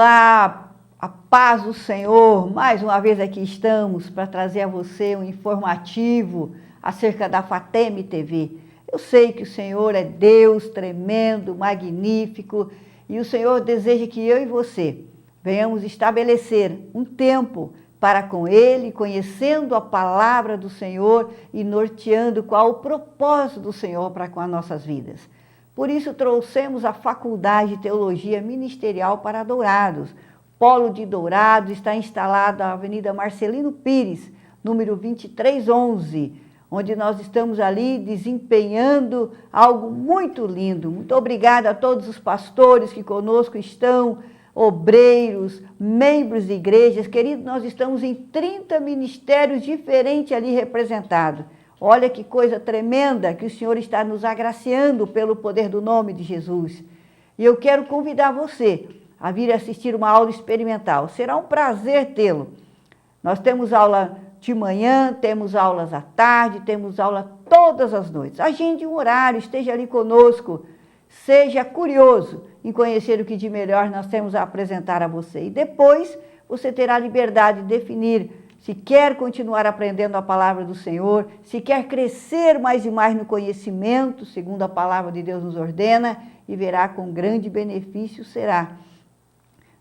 Olá, a paz do Senhor. Mais uma vez aqui estamos para trazer a você um informativo acerca da Fateme TV. Eu sei que o Senhor é Deus tremendo, magnífico, e o Senhor deseja que eu e você venhamos estabelecer um tempo para com Ele, conhecendo a palavra do Senhor e norteando qual o propósito do Senhor para com as nossas vidas. Por isso trouxemos a Faculdade de Teologia Ministerial para Dourados. O Polo de Dourados está instalado na Avenida Marcelino Pires, número 2311, onde nós estamos ali desempenhando algo muito lindo. Muito obrigada a todos os pastores que conosco estão, obreiros, membros de igrejas. Queridos, nós estamos em 30 ministérios diferentes ali representados. Olha que coisa tremenda que o Senhor está nos agraciando pelo poder do nome de Jesus. E eu quero convidar você a vir assistir uma aula experimental. Será um prazer tê-lo. Nós temos aula de manhã, temos aulas à tarde, temos aula todas as noites. Agende um horário, esteja ali conosco. Seja curioso em conhecer o que de melhor nós temos a apresentar a você. E depois você terá a liberdade de definir se quer continuar aprendendo a palavra do Senhor, se quer crescer mais e mais no conhecimento, segundo a palavra de Deus nos ordena, e verá com grande benefício será.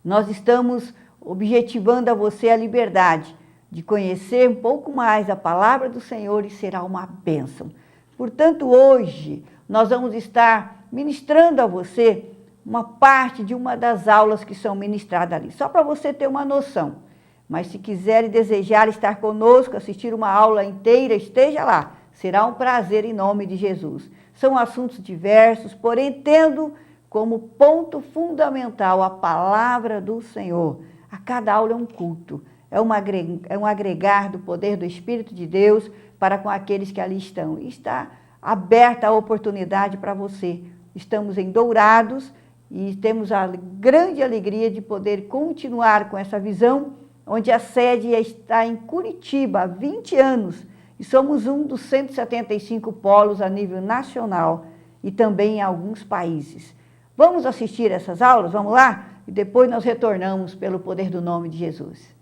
Nós estamos objetivando a você a liberdade de conhecer um pouco mais a palavra do Senhor e será uma bênção. Portanto, hoje nós vamos estar ministrando a você uma parte de uma das aulas que são ministradas ali, só para você ter uma noção. Mas se quiser e desejar estar conosco, assistir uma aula inteira, esteja lá. Será um prazer em nome de Jesus. São assuntos diversos, porém tendo como ponto fundamental a palavra do Senhor. A cada aula é um culto, é um agregar do poder do Espírito de Deus para com aqueles que ali estão. E está aberta a oportunidade para você. Estamos em Dourados e temos a grande alegria de poder continuar com essa visão, onde a sede está em Curitiba há 20 anos e somos um dos 175 polos a nível nacional e também em alguns países. Vamos assistir essas aulas? Vamos lá? E depois nós retornamos pelo poder do nome de Jesus.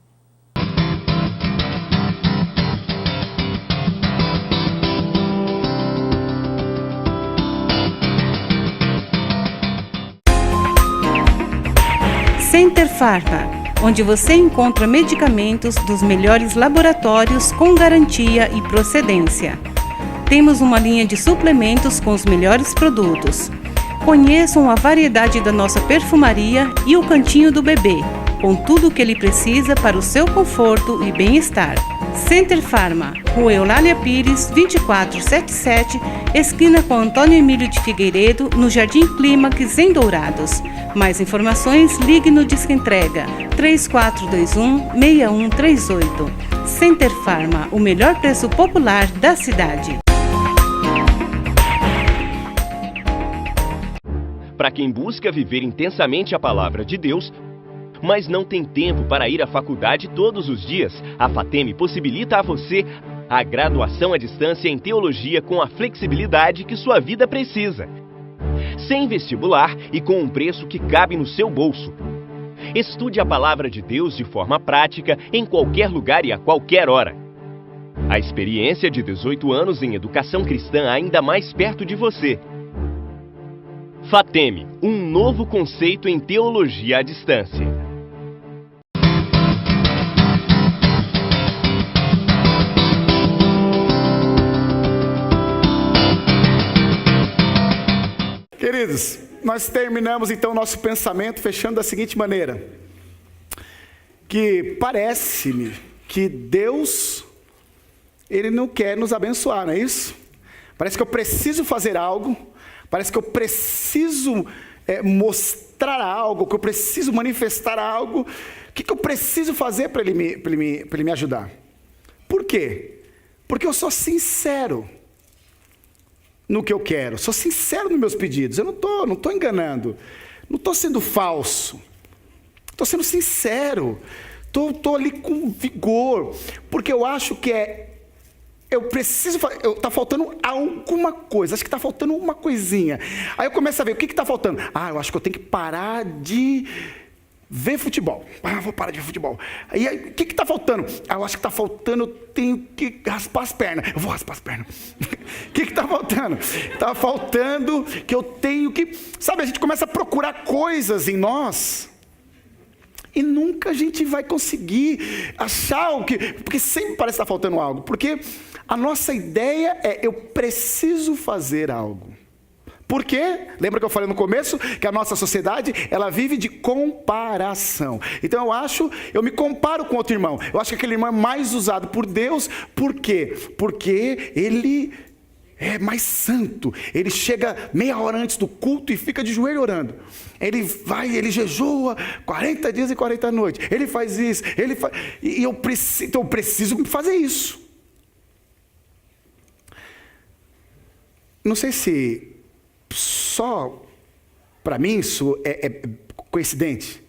Center Pharma, onde você encontra medicamentos dos melhores laboratórios com garantia e procedência. Temos uma linha de suplementos com os melhores produtos. Conheçam a variedade da nossa perfumaria e o cantinho do bebê, com tudo o que ele precisa para o seu conforto e bem-estar. Center Pharma, Rua Eulália Pires, 2477, esquina com Antônio Emílio de Figueiredo, no Jardim Clímax, em Dourados. Mais informações, ligue no Disque Entrega 3421-6138. Center Pharma, o melhor preço popular da cidade. Para quem busca viver intensamente a palavra de Deus, mas não tem tempo para ir à faculdade todos os dias, a Fateme possibilita a você a graduação à distância em teologia com a flexibilidade que sua vida precisa. Sem vestibular e com um preço que cabe no seu bolso. Estude a palavra de Deus de forma prática em qualquer lugar e a qualquer hora. A experiência de 18 anos em educação cristã ainda mais perto de você. Fateme, um novo conceito em teologia à distância. Queridos, nós terminamos então o nosso pensamento fechando da seguinte maneira, que parece-me que Deus, Ele não quer nos abençoar, não é isso? Parece que eu preciso fazer algo, parece que eu preciso mostrar algo, que eu preciso manifestar algo. O que eu preciso fazer para ele me ajudar? Por quê? Porque eu sou sincero no que eu quero, sou sincero nos meus pedidos, eu não estou enganando, não estou sendo falso, estou sendo sincero, estou ali com vigor, porque eu acho que eu preciso, está faltando alguma coisa, acho que está faltando uma coisinha, aí eu começo a ver, o que está faltando? Eu acho que eu tenho que parar de ver futebol. Vou parar de ver futebol. Aí, o que está faltando? Eu acho que está faltando, eu tenho que raspar as pernas. Eu vou raspar as pernas. O que está faltando? Está faltando que eu tenho que... Sabe, a gente começa a procurar coisas em nós e nunca a gente vai conseguir achar o que... Porque sempre parece estar faltando algo. Porque a nossa ideia é, eu preciso fazer algo. Por quê? Lembra que eu falei no começo que a nossa sociedade, ela vive de comparação. Então eu me comparo com outro irmão. Eu acho que aquele irmão é mais usado por Deus. Por quê? Porque ele é mais santo. Ele chega meia hora antes do culto e fica de joelho orando. Ele jejua 40 dias e 40 noites. Ele faz isso, então eu preciso fazer isso. Não sei se só para mim isso é coincidente,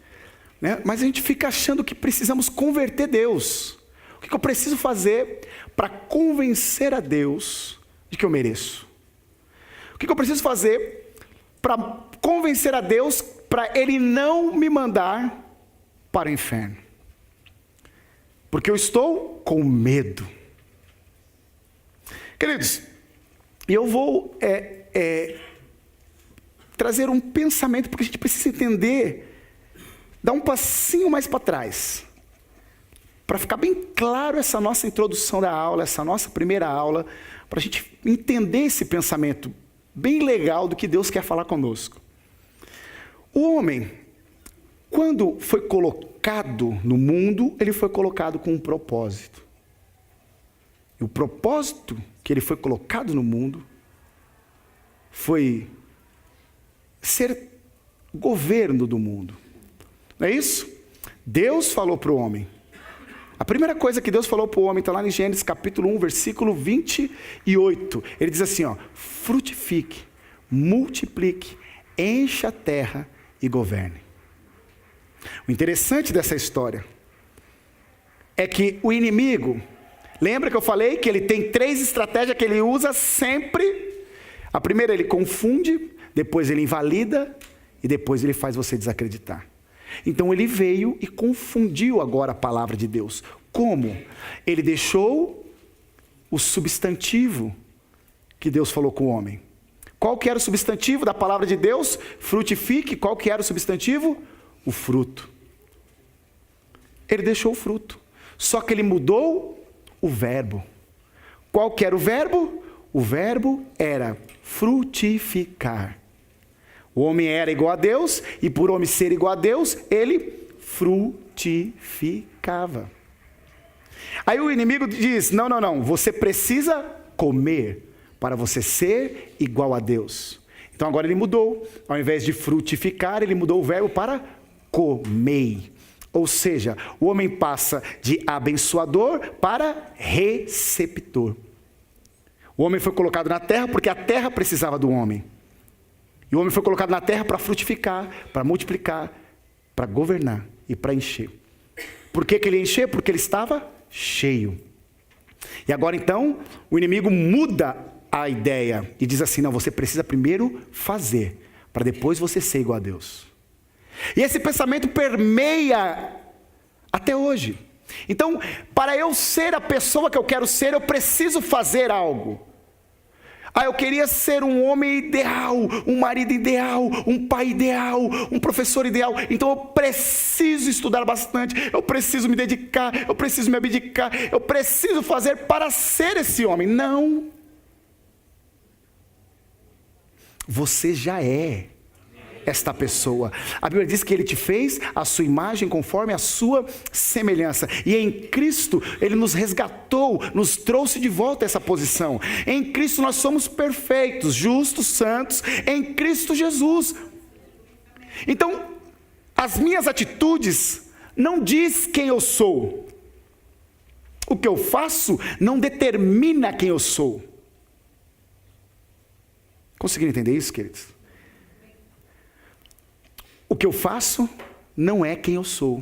né? Mas a gente fica achando que precisamos converter Deus. O que eu preciso fazer para convencer a Deus de que eu mereço? O que eu preciso fazer para convencer a Deus para Ele não me mandar para o inferno? Porque eu estou com medo. Queridos, eu vou trazer um pensamento, porque a gente precisa entender, dar um passinho mais para trás, para ficar bem claro essa nossa introdução da aula, essa nossa primeira aula, para a gente entender esse pensamento bem legal do que Deus quer falar conosco. O homem, quando foi colocado no mundo, ele foi colocado com um propósito. E o propósito que ele foi colocado no mundo foi ser governo do mundo. Não é isso? Deus falou para o homem. A primeira coisa que Deus falou para o homem está lá em Gênesis capítulo 1, versículo 28. Ele diz assim, frutifique, multiplique, encha a terra e governe. O interessante dessa história é que o inimigo, lembra que eu falei que ele tem 3 estratégias que ele usa sempre? A primeira, ele confunde, depois ele invalida e depois ele faz você desacreditar. Então ele veio e confundiu agora a palavra de Deus. Como? Ele deixou o substantivo que Deus falou com o homem. Qual que era o substantivo da palavra de Deus? Frutifique. Qual que era o substantivo? O fruto. Ele deixou o fruto. Só que ele mudou o verbo. Qual que era o verbo? O verbo era frutificar. O homem era igual a Deus, e por homem ser igual a Deus, ele frutificava. Aí o inimigo diz, não, você precisa comer para você ser igual a Deus. Então agora ele mudou, ao invés de frutificar, ele mudou o verbo para comer. Ou seja, o homem passa de abençoador para receptor. O homem foi colocado na terra porque a terra precisava do homem. E o homem foi colocado na terra para frutificar, para multiplicar, para governar e para encher. Por que ele ia encher? Porque ele estava cheio. E agora então, o inimigo muda a ideia e diz assim, não, você precisa primeiro fazer, para depois você ser igual a Deus. E esse pensamento permeia até hoje. Então, para eu ser a pessoa que eu quero ser, eu preciso fazer algo. Eu queria ser um homem ideal, um marido ideal, um pai ideal, um professor ideal. Então eu preciso estudar bastante, eu preciso me dedicar, eu preciso me abdicar, eu preciso fazer para ser esse homem. Não. Você já é esta pessoa. A Bíblia diz que Ele te fez a sua imagem conforme a sua semelhança. E em Cristo, Ele nos resgatou, nos trouxe de volta a essa posição. Em Cristo nós somos perfeitos, justos, santos, em Cristo Jesus. Então, as minhas atitudes não diz quem eu sou. O que eu faço não determina quem eu sou. Conseguiram entender isso, queridos? O que eu faço não é quem eu sou.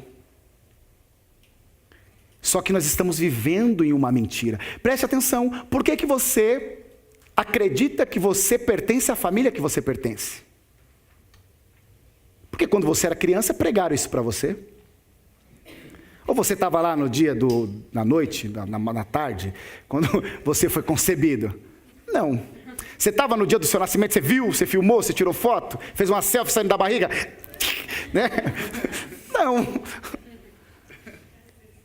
Só que nós estamos vivendo em uma mentira. Preste atenção, por que você acredita que você pertence à família que você pertence? Porque quando você era criança, pregaram isso para você. Ou você estava lá no dia na noite, na tarde, quando você foi concebido? Não. Você estava no dia do seu nascimento, você viu, você filmou, você tirou foto, fez uma selfie saindo da barriga? Né? Não.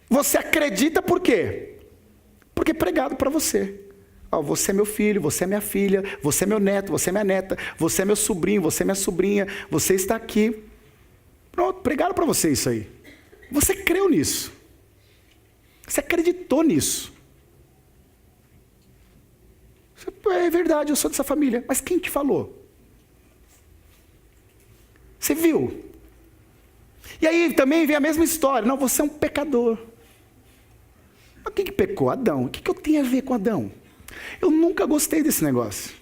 Você acredita por quê? Porque é pregado para você. Oh, você é meu filho, você é minha filha, você é meu neto, você é minha neta, você é meu sobrinho, você é minha sobrinha, você está aqui. Pronto, pregaram para você isso aí. Você creu nisso. Você acreditou nisso. É verdade, eu sou dessa família. Mas quem te falou? Você viu? E aí também vem a mesma história. Não, você é um pecador. Mas quem que pecou? Adão. O que eu tenho a ver com Adão? Eu nunca gostei desse negócio.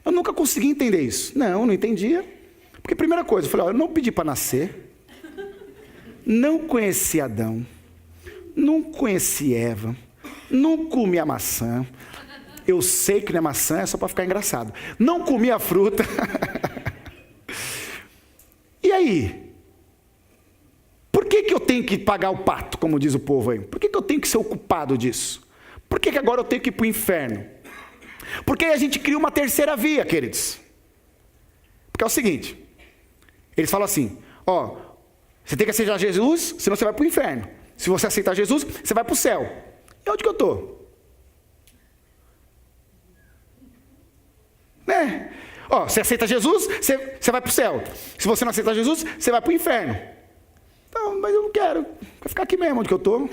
Eu nunca consegui entender isso. Não entendia. Porque primeira coisa, eu falei, eu não pedi para nascer. Não conheci Adão. Não conheci Eva. Não comi a maçã. Eu sei que não é maçã, é só para ficar engraçado. Não comi a fruta. E aí? Por que eu tenho que pagar o pato, como diz o povo aí? Por que eu tenho que ser o culpado disso? Por que agora eu tenho que ir para o inferno? Porque aí a gente cria uma terceira via, queridos. Porque é o seguinte, eles falam assim, você tem que aceitar Jesus, senão você vai para o inferno. Se você aceitar Jesus, você vai para o céu. E onde que eu estou? Né? Você aceita Jesus, você vai para o céu. Se você não aceitar Jesus, você vai para o inferno. Então, mas eu não quero. Quero ficar aqui mesmo onde que eu estou.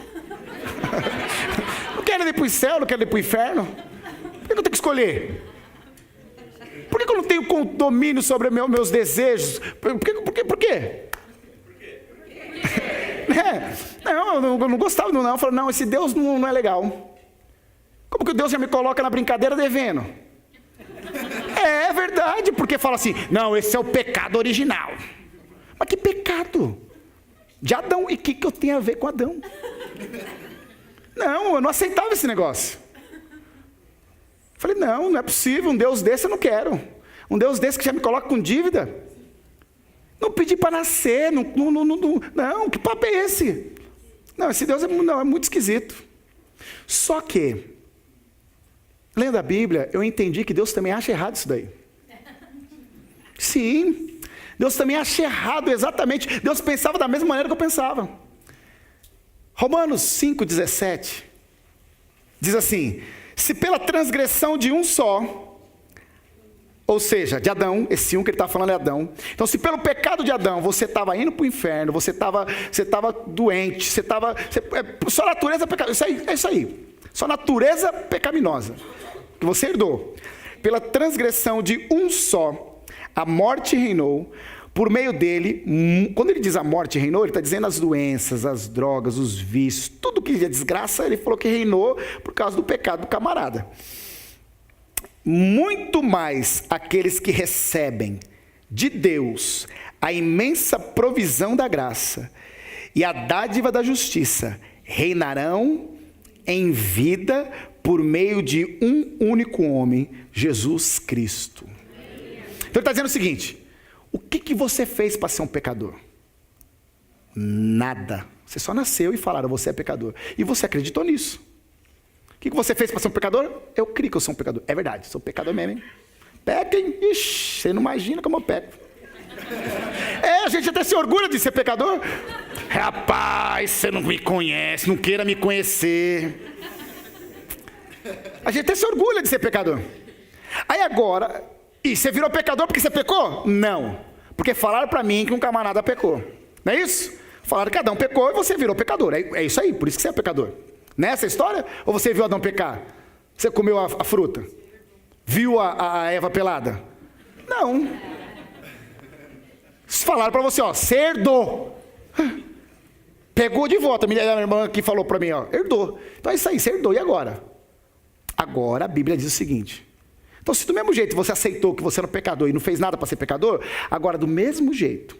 Não quero ir para o céu, não quero ir para o inferno. Por que eu tenho que escolher? Por que eu não tenho domínio sobre meus desejos? Por quê? Não, eu não gostava não. Eu falei, não, esse Deus não é legal. Como que Deus já me coloca na brincadeira devendo? É verdade, porque fala assim, não, esse é o pecado original. Mas que pecado? De Adão, e o que eu tenho a ver com Adão? Não, eu não aceitava esse negócio. Falei, não é possível, um Deus desse eu não quero. Um Deus desse que já me coloca com dívida. Não pedi para nascer, não, que papo é esse? Não, esse Deus é muito esquisito. Só que, lendo a Bíblia, eu entendi que Deus também acha errado isso daí. Sim, Deus também acha errado, exatamente. Deus pensava da mesma maneira que eu pensava. Romanos 5,17 diz assim, se pela transgressão de um só, ou seja, de Adão, esse um que ele está falando é Adão. Então, se pelo pecado de Adão você estava indo para o inferno, você estava doente, sua natureza pecaminosa, é isso aí. Sua natureza pecaminosa, que você herdou. Pela transgressão de um só, a morte reinou, por meio dele, quando ele diz a morte reinou, ele está dizendo as doenças, as drogas, os vícios, tudo que é desgraça, ele falou que reinou por causa do pecado do camarada. Muito mais aqueles que recebem de Deus a imensa provisão da graça e a dádiva da justiça reinarão em vida por meio de um único homem, Jesus Cristo. Então ele está dizendo o seguinte, o que você fez para ser um pecador? Nada. Você só nasceu e falaram, você é pecador. E você acreditou nisso. O que você fez para ser um pecador? Eu creio que eu sou um pecador. É verdade, sou pecador mesmo, hein? Pequem, ixi, você não imagina como eu peco. A gente até se orgulha de ser pecador. Rapaz, você não me conhece, não queira me conhecer. A gente até se orgulha de ser pecador. Aí agora, e você virou pecador porque você pecou? Não, porque falaram para mim que um camarada pecou. Não é isso? Falaram que Adão pecou e você virou pecador. É isso aí, por isso que você é pecador. Nessa história? Ou você viu Adão pecar? Você comeu a fruta? Viu a Eva pelada? Não. Falaram para você, você herdou. Pegou de volta. A minha irmã aqui falou para mim, herdou. Então é isso aí, você herdou. E agora? Agora a Bíblia diz o seguinte. Então se do mesmo jeito você aceitou que você era um pecador e não fez nada para ser pecador, agora do mesmo jeito,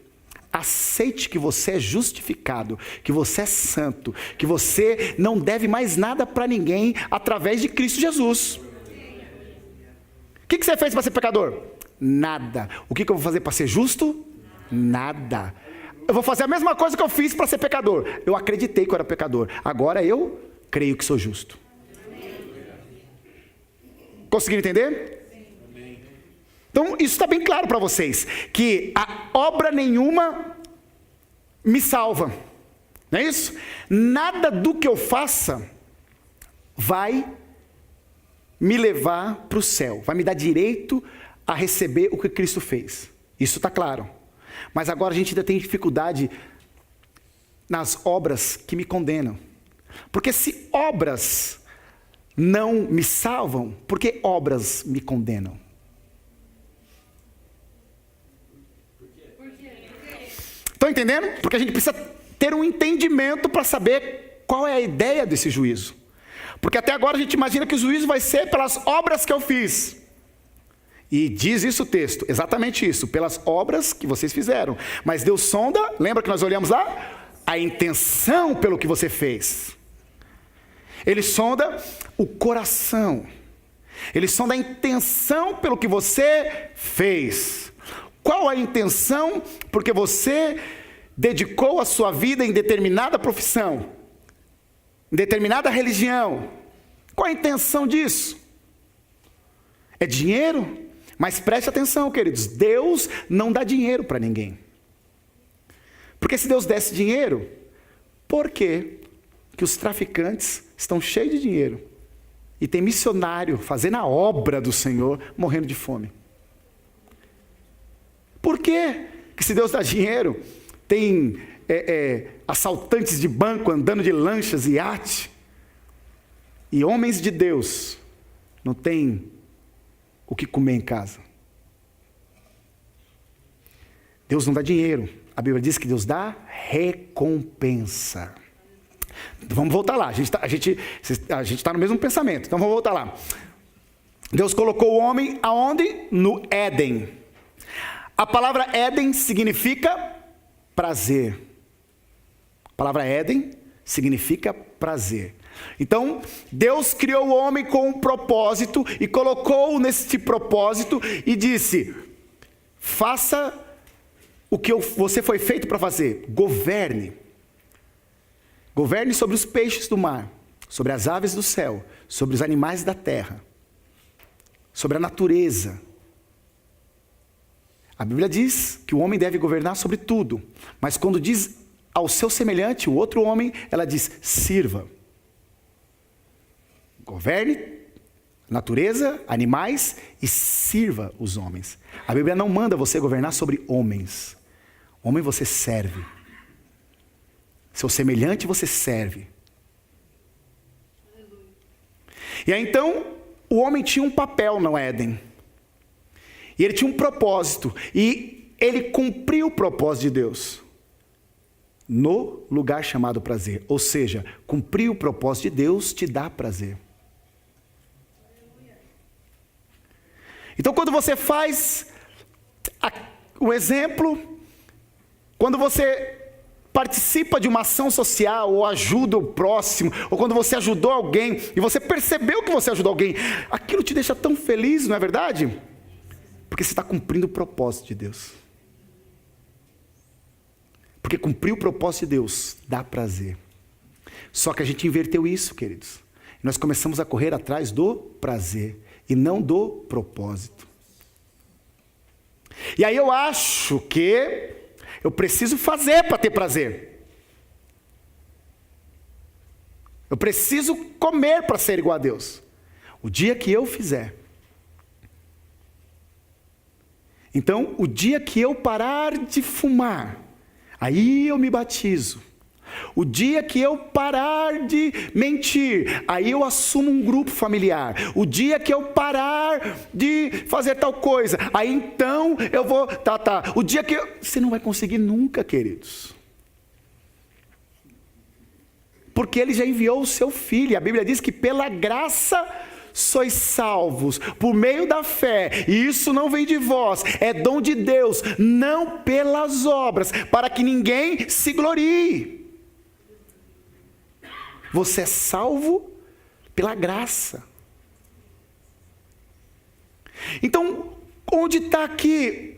aceite que você é justificado, que você é santo, que você não deve mais nada para ninguém através de Cristo Jesus. O que você fez para ser pecador? Nada. O que eu vou fazer para ser justo? Nada. Eu vou fazer a mesma coisa que eu fiz para ser pecador. Eu acreditei que eu era pecador. Agora eu creio que sou justo. Conseguiram entender? Então, isso está bem claro para vocês. Que a obra nenhuma me salva. Não é isso? Nada do que eu faça vai me levar para o céu. Vai me dar direito a receber o que Cristo fez. Isso está claro. Mas agora a gente ainda tem dificuldade nas obras que me condenam. Porque se obras não me salvam, por que obras me condenam? Estão entendendo? Porque a gente precisa ter um entendimento para saber qual é a ideia desse juízo. Porque até agora a gente imagina que o juízo vai ser pelas obras que eu fiz. E diz isso o texto, exatamente isso, pelas obras que vocês fizeram. Mas Deus sonda, lembra que nós olhamos lá? A intenção pelo que você fez. Ele sonda o coração. Ele sonda a intenção pelo que você fez. Qual a intenção? Porque você dedicou a sua vida em determinada profissão, em determinada religião. Qual a intenção disso? É dinheiro? Mas preste atenção, queridos, Deus não dá dinheiro para ninguém. Porque se Deus desse dinheiro, por que os traficantes estão cheios de dinheiro e tem missionário fazendo a obra do Senhor morrendo de fome? Por que se Deus dá dinheiro, tem assaltantes de banco andando de lanchas e iate, e homens de Deus não têm o que comer em casa? Deus não dá dinheiro. A Bíblia diz que Deus dá recompensa. Vamos voltar lá. A gente está no mesmo pensamento. Então vamos voltar lá. Deus colocou o homem aonde? No Éden. A palavra Éden significa prazer. A palavra Éden significa prazer. Então, Deus criou o homem com um propósito e colocou nesse propósito e disse: faça o que você foi feito para fazer. Governe. Governe sobre os peixes do mar, sobre as aves do céu, sobre os animais da terra, sobre a natureza. A Bíblia diz que o homem deve governar sobre tudo, mas quando diz ao seu semelhante, o outro homem, ela diz: sirva. Governe natureza, animais e sirva os homens. A Bíblia não manda você governar sobre homens. Homem você serve. Seu semelhante você serve. E aí então, o homem tinha um papel no Éden. E ele tinha um propósito. E ele cumpriu o propósito de Deus no lugar chamado prazer. Ou seja, cumprir o propósito de Deus te dá prazer. Então, quando você faz o exemplo, quando você participa de uma ação social, ou ajuda o próximo, ou quando você ajudou alguém, e você percebeu que você ajudou alguém, aquilo te deixa tão feliz, não é verdade? Porque você está cumprindo o propósito de Deus. Porque cumprir o propósito de Deus dá prazer. Só que a gente inverteu isso, queridos. Nós começamos a correr atrás do prazer e não do propósito. E aí eu acho que eu preciso fazer para ter prazer. Eu preciso comer para ser igual a Deus. O dia que eu fizer. Então, o dia que eu parar de fumar, aí eu me batizo. O dia que eu parar de mentir, aí eu assumo um grupo familiar. O dia que eu parar de fazer tal coisa, aí então eu vou... O dia que você não vai conseguir nunca, queridos. Porque Ele já enviou o seu Filho. A Bíblia diz que pela graça sois salvos, por meio da fé. E isso não vem de vós, é dom de Deus, não pelas obras, para que ninguém se glorie. Você é salvo pela graça. Então, onde está aqui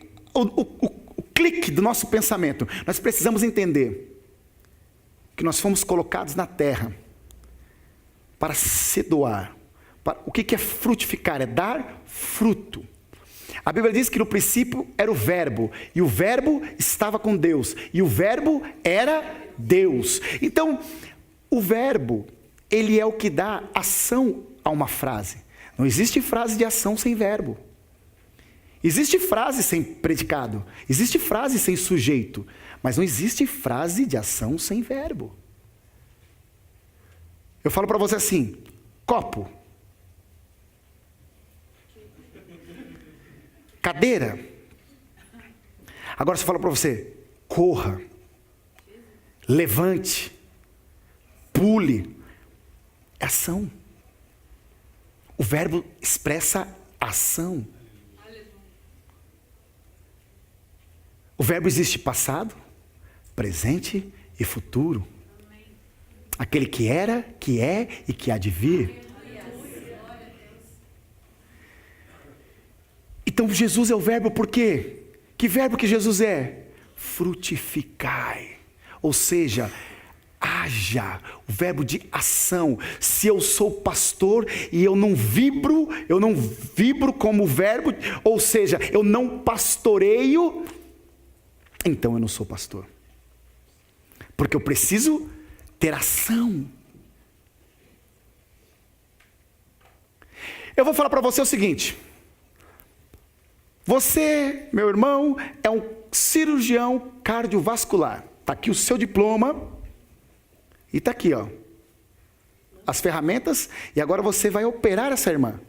clique do nosso pensamento. Nós precisamos entender que nós fomos colocados na terra para se doar. O que é frutificar? É dar fruto. A Bíblia diz que no princípio era o verbo, e o verbo estava com Deus, e o verbo era Deus. Então, o verbo, ele é o que dá ação a uma frase. Não existe frase de ação sem verbo. Existe frase sem predicado, existe frase sem sujeito, mas não existe frase de ação sem verbo. Eu falo para você assim, copo, cadeira. Agora se eu falo para você, corra, levante, pule, é ação. O verbo expressa ação. O verbo existe passado, presente e futuro. Aquele que era, que é e que há de vir. Então Jesus é o verbo por quê? Que verbo que Jesus é? Frutificai. Ou seja, haja, o verbo de ação. Se eu sou pastor e eu não vibro como verbo, ou seja, eu não pastoreio, então eu não sou pastor. Porque eu preciso ter ação. Eu vou falar para você o seguinte. Você, meu irmão, é um cirurgião cardiovascular. Está aqui o seu diploma. E está aqui, ó, as ferramentas. E agora você vai operar essa irmã.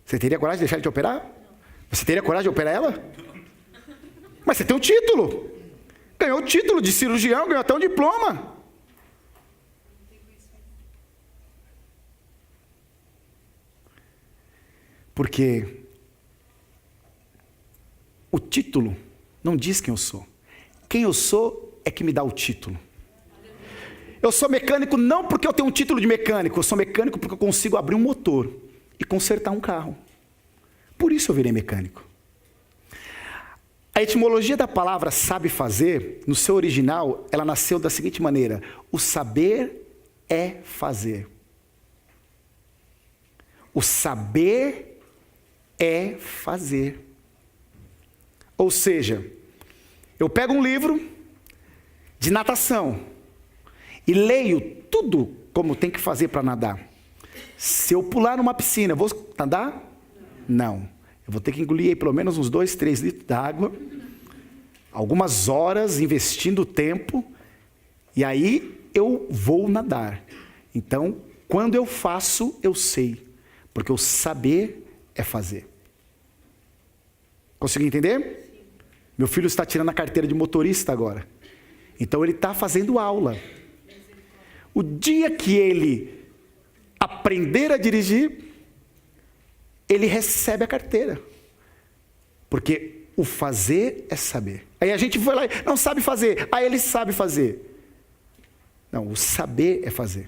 Você teria coragem de deixar ele te operar? Você teria coragem de operar ela? Mas você tem um título. Ganhou o título de cirurgião, ganhou até um diploma. Porque o título não diz quem eu sou. Quem eu sou é que me dá o título. Eu sou mecânico não porque eu tenho um título de mecânico. Eu sou mecânico porque eu consigo abrir um motor e consertar um carro. Por isso eu virei mecânico. A etimologia da palavra sabe fazer, no seu original, ela nasceu da seguinte maneira: o saber é fazer. O saber é fazer. Ou seja, eu pego um livro de natação e leio tudo como tem que fazer para nadar. Se eu pular numa piscina, eu vou nadar? Não. Eu vou ter que engolir aí pelo menos uns 2, 3 litros d'água, algumas horas investindo tempo, e aí eu vou nadar. Então, quando eu faço, eu sei, porque o saber é fazer. Conseguiu entender? Meu filho está tirando a carteira de motorista agora. Então ele está fazendo aula. O dia que ele aprender a dirigir, ele recebe a carteira. Porque o fazer é saber. Aí a gente foi lá e não sabe fazer. Aí ele sabe fazer. Não, o saber é fazer.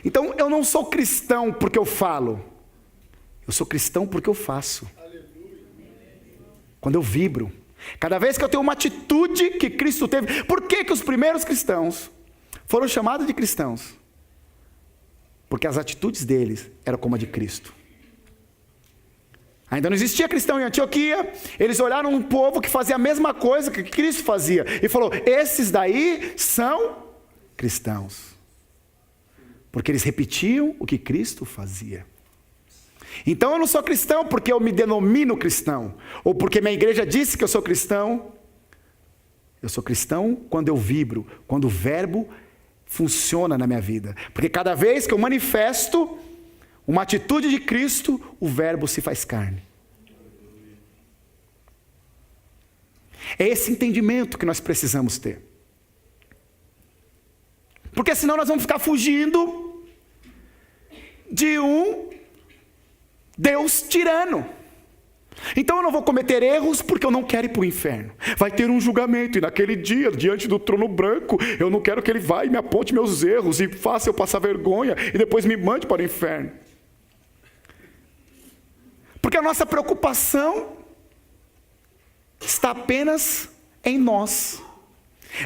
Então eu não sou cristão porque eu falo. Eu sou cristão porque eu faço. Quando eu vibro. Cada vez que eu tenho uma atitude que Cristo teve. Por que que os primeiros cristãos foram chamados de cristãos? Porque as atitudes deles eram como a de Cristo. Ainda não existia cristão em Antioquia. Eles olharam um povo que fazia a mesma coisa que Cristo fazia. E falou, esses daí são cristãos. Porque eles repetiam o que Cristo fazia. Então eu não sou cristão porque eu me denomino cristão. Ou porque minha igreja disse que eu sou cristão. Eu sou cristão quando eu vibro. Quando o verbo funciona na minha vida. Porque cada vez que eu manifesto uma atitude de Cristo, o verbo se faz carne. É esse entendimento que nós precisamos ter. Porque senão nós vamos ficar fugindo de um Deus tirano. Então eu não vou cometer erros porque eu não quero ir para o inferno. Vai ter um julgamento e naquele dia, diante do trono branco, eu não quero que ele vá e me aponte meus erros e faça eu passar vergonha e depois me mande para o inferno. Porque a nossa preocupação está apenas em nós.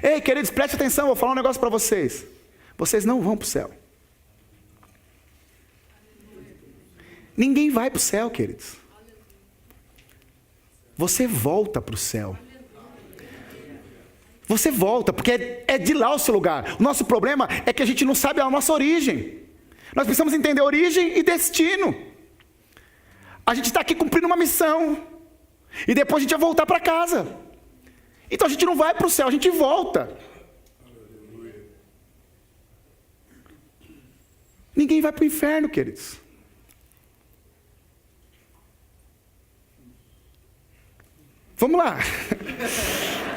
Ei, queridos, preste atenção, vou falar um negócio para vocês. Vocês não vão para o céu. Ninguém vai para o céu, queridos. Você volta para o céu. Você volta, porque é de lá o seu lugar. O nosso problema é que a gente não sabe a nossa origem. Nós precisamos entender origem e destino. A gente está aqui cumprindo uma missão. E depois a gente vai voltar para casa. Então a gente não vai para o céu, a gente volta. Ninguém vai para o inferno, queridos. Vamos lá.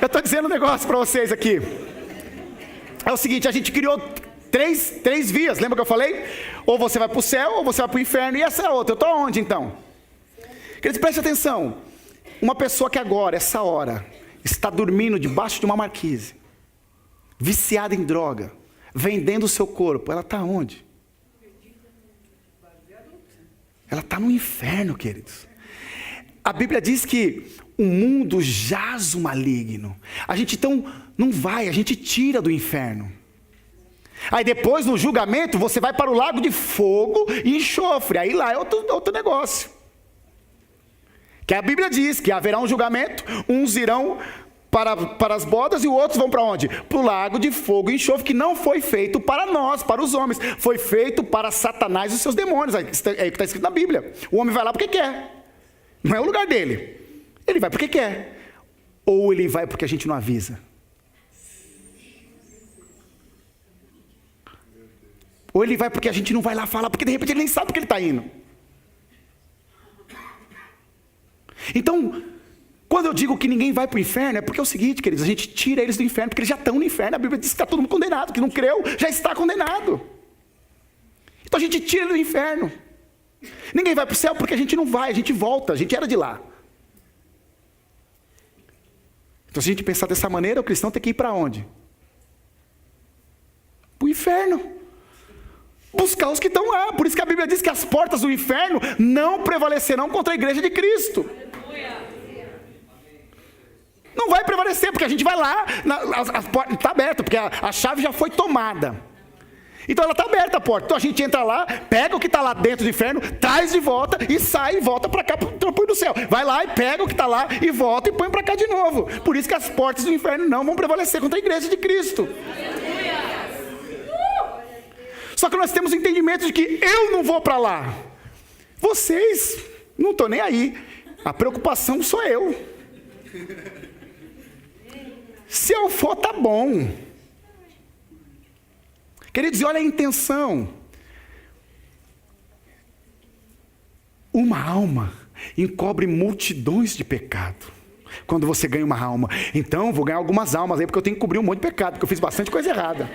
Eu estou dizendo um negócio para vocês aqui. É o seguinte, a gente criou três vias, lembra que eu falei? Ou você vai para o céu, ou você vai para o inferno, e essa é a outra. Eu estou onde então? Queridos, preste atenção. Uma pessoa que agora, essa hora, está dormindo debaixo de uma marquise, viciada em droga, vendendo o seu corpo, ela está onde? Ela está no inferno, queridos. A Bíblia diz que o mundo jaz o maligno. A gente então não vai, a gente tira do inferno. Aí depois no julgamento você vai para o lago de fogo e enxofre. Aí lá é outro negócio. Que a Bíblia diz que haverá um julgamento, uns irão para as bodas e os outros vão para onde? Para o lago de fogo e enxofre, que não foi feito para nós, para os homens. Foi feito para Satanás e os seus demônios. É o que está escrito na Bíblia. O homem vai lá porque quer. Não é o lugar dele. Ele vai porque quer. Ou ele vai porque a gente não avisa. Ou ele vai porque a gente não vai lá falar, porque de repente ele nem sabe porque ele está indo. Então, quando eu digo que ninguém vai para o inferno, é porque é o seguinte, queridos, a gente tira eles do inferno, porque eles já estão no inferno. A Bíblia diz que está todo mundo condenado, que não creu, já está condenado. Então a gente tira ele do inferno. Ninguém vai para o céu porque a gente não vai, a gente volta, a gente era de lá. Então se a gente pensar dessa maneira, o cristão tem que ir para onde? Para o inferno. Buscar os que estão lá. Por isso que a Bíblia diz que as portas do inferno não prevalecerão contra a igreja de Cristo. Não vai prevalecer, porque a gente vai lá, a porta está aberta, porque a chave já foi tomada. Então ela está aberta a porta. Então a gente entra lá, pega o que está lá dentro do inferno, traz de volta e sai e volta para cá, para o céu. Vai lá e pega o que está lá e volta e põe para cá de novo. Por isso que as portas do inferno não vão prevalecer contra a igreja de Cristo. Só que nós temos o entendimento de que eu não vou para lá. Vocês, não estou nem aí. A preocupação sou eu. Se eu for, tá bom. Queridos, e olha a intenção. Uma alma encobre multidões de pecado. Quando você ganha uma alma. Então, vou ganhar algumas almas aí, porque eu tenho que cobrir um monte de pecado, porque eu fiz bastante coisa errada.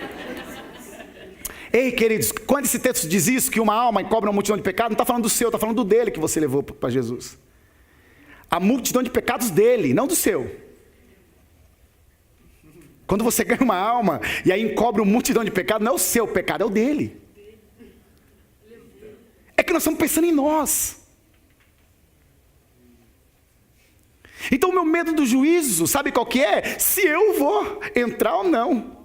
Ei, queridos, quando esse texto diz isso, que uma alma encobre uma multidão de pecados, não está falando do seu, está falando do dele que você levou para Jesus. A multidão de pecados dele, não do seu. Quando você ganha uma alma e aí encobre uma multidão de pecados, não é o seu pecado, é o dele. É que nós estamos pensando em nós. Então o meu medo do juízo, sabe qual que é? Se eu vou entrar ou não.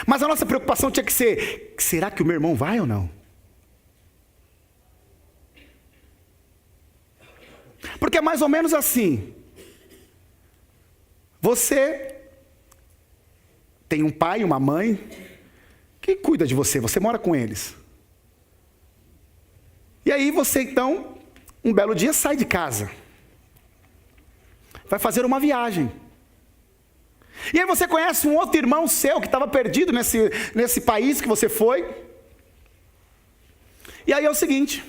Mas a nossa preocupação tinha que ser, será que o meu irmão vai ou não? Porque é mais ou menos assim. Você tem um pai, uma mãe, que cuida de você, você mora com eles. E aí você então, um belo dia sai de casa. Vai fazer uma viagem. E aí você conhece um outro irmão seu que estava perdido nesse país que você foi. E aí é o seguinte.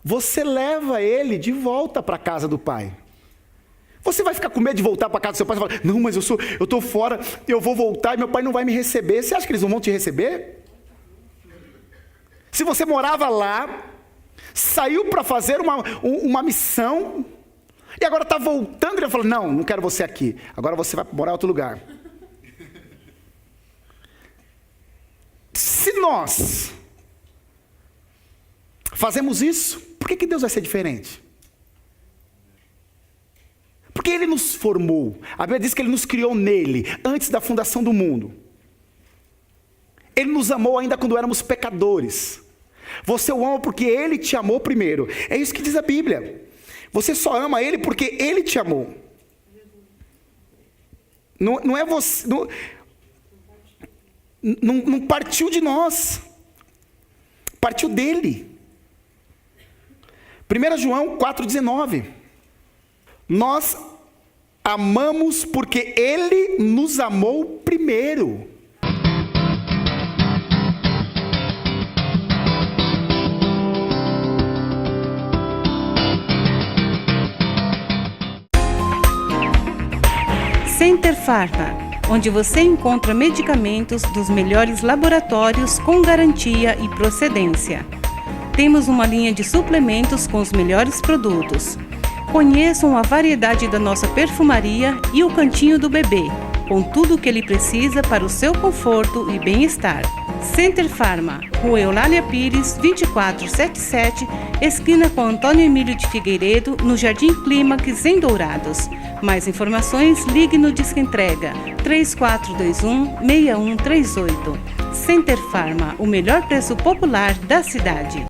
Você leva ele de volta para a casa do pai. Você vai ficar com medo de voltar para a casa do seu pai e falar, não, mas eu estou fora, eu vou voltar e meu pai não vai me receber. Você acha que eles não vão te receber? Se você morava lá, saiu para fazer uma missão, e agora está voltando, ele fala, não quero você aqui, agora você vai morar em outro lugar. Se nós fazemos isso, por que Deus vai ser diferente? Por Porque Ele nos formou. A Bíblia diz que Ele nos criou nele, antes da fundação do mundo. Ele nos amou ainda quando éramos pecadores. Você o ama porque Ele te amou primeiro. É isso que diz a Bíblia. Você só ama Ele porque Ele te amou. Não é você... Não partiu de nós. Partiu dEle. 1 João 4,19. Nós amamos porque Ele nos amou primeiro. Center Pharma, onde você encontra medicamentos dos melhores laboratórios com garantia e procedência. Temos uma linha de suplementos com os melhores produtos. Conheçam a variedade da nossa perfumaria e o cantinho do bebê, com tudo o que ele precisa para o seu conforto e bem-estar. Center Pharma, Rua Eulália Pires, 2477, esquina com Antônio Emílio de Figueiredo, no Jardim Clímax, em Dourados. Mais informações, ligue no Disque Entrega 3421-6138. Center Pharma, o melhor preço popular da cidade.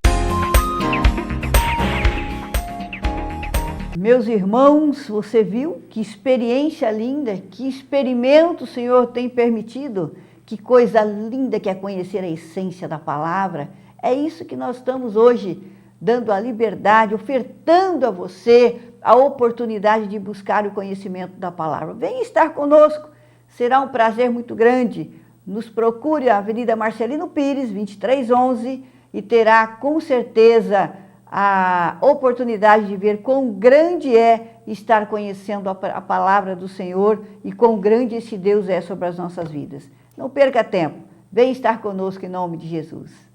Meus irmãos, você viu que experiência linda, que experimento o Senhor tem permitido? Que coisa linda que é conhecer a essência da palavra. É isso que nós estamos hoje dando a liberdade, ofertando a você a oportunidade de buscar o conhecimento da palavra. Venha estar conosco, será um prazer muito grande. Nos procure a Avenida Marcelino Pires, 2311, e terá com certeza a oportunidade de ver quão grande é estar conhecendo a palavra do Senhor e quão grande esse Deus é sobre as nossas vidas. Não perca tempo, venha estar conosco em nome de Jesus.